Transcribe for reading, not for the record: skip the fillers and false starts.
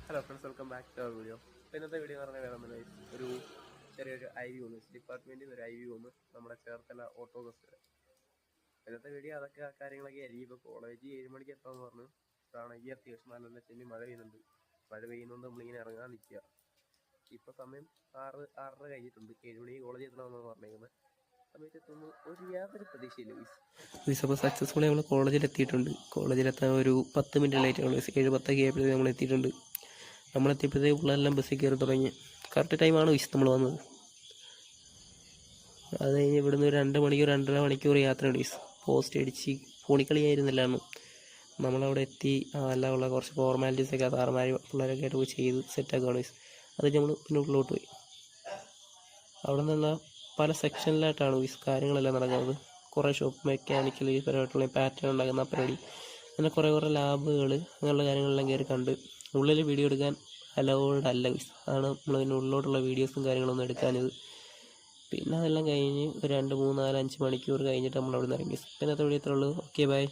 Hello friends, welcome back to our video. അപ്പോൾ ഇന്നത്തെ video എന്ന് പറഞ്ഞാൽ വേറെ ഒന്നുമില്ല, ഒരു ചെറിയൊരു IV വന്നു ഡിപ്പാർട്ട്മെൻറ്റിൽ നിന്ന് ഒരു IV വന്നു നമ്മുടെ ചേർത്തല ഓട്ടോ ബസ്. ഇന്നത്തെ വീഡിയോ അതൊക്കെ ആ കാര്യങ്ങളൊക്കെ ആയിരിക്കും. ഇപ്പോൾ കോളേജ് 7 മണിക്ക് എത്താമെന്ന് പറഞ്ഞു. ഇപ്പോഴാണ് ഈ അത്യാവശ്യം നല്ല ചെന്നി മഴ പെയ്യുന്നുണ്ട്. മഴ പെയ്യുന്നതുകൊണ്ട് നമ്മളിങ്ങനെ ഇറങ്ങാൻ നിൽക്കുക. ഇപ്പോൾ സമയം 6:30 കഴിഞ്ഞിട്ടുണ്ട്. 7 മണിക്ക് കോളേജിൽ എത്തണമെന്നാണ് പറഞ്ഞേക്കുന്നത്. സമയത്ത് എത്തുന്നു ഒരു യാതൊരു പ്രതീക്ഷയില്ല. അപ്പോൾ സക്സസ്ഫുള്ളി നമ്മൾ കോളേജിലെത്തിയിട്ടുണ്ട്. കോളേജിലെത്താൻ ഒരു 10 മിനിറ്റ് ലേറ്റ് ആണ്. 7:10 ആയപ്പോഴത്തേക്ക് നമ്മൾ എത്തിയിട്ടുണ്ട്. നമ്മളെത്തിയപ്പോഴത്തേക്ക് പിള്ളേരെല്ലാം ബസ്സിൽ കയറി തുടങ്ങി. കറക്റ്റ് ടൈമാണ് നമ്മൾ വന്നത്. അത് കഴിഞ്ഞ് ഇവിടുന്ന് ഒരു 2 മണിക്കൂർ 2.5 മണിക്കൂർ യാത്രയുണ്ട്. പോസ്റ്റ് അടിച്ച് ഫോണിക്കളിയായിരുന്നില്ലായിരുന്നു. നമ്മളവിടെ എത്തി എല്ലാം ഉള്ള കുറച്ച് ഫോർമാലിറ്റീസൊക്കെ സാറന്മാരും പിള്ളേരൊക്കെ ആയിട്ട് പോയി ചെയ്ത് സെറ്റാക്കുകയാണ്. അത് നമ്മൾ പിന്നെ ഉള്ളിലോട്ട് പോയി. അവിടെ നിന്നുള്ള പല സെക്ഷനിലായിട്ടാണ് കാര്യങ്ങളെല്ലാം നടക്കുന്നത്. കുറേ ഷോപ്പ് മെക്കാനിക്കൽ പരമായിട്ടുള്ള പാറ്റേൺ ഉണ്ടാക്കുന്ന പരിപാടി, അങ്ങനെ കുറേ ലാബുകൾ, അങ്ങനെയുള്ള കാര്യങ്ങളെല്ലാം കയറി കണ്ട് ഉള്ളിൽ വീഡിയോ എടുക്കാൻ അലൗഡ് അല്ല. അതാണ് നമ്മളതിൻ്റെ ഉള്ളിലോട്ടുള്ള വീഡിയോസും കാര്യങ്ങളൊന്നും എടുക്കാനത്. പിന്നെ അതെല്ലാം കഴിഞ്ഞ് ഒരു 2, 3, 4, 5 മണിക്കൂർ കഴിഞ്ഞിട്ട് നമ്മൾ അവിടെ നിന്ന് ഇറങ്ങി. ഇന്നത്തെ വീഡിയോ ഇത്രയുള്ളൂ. Okay, by.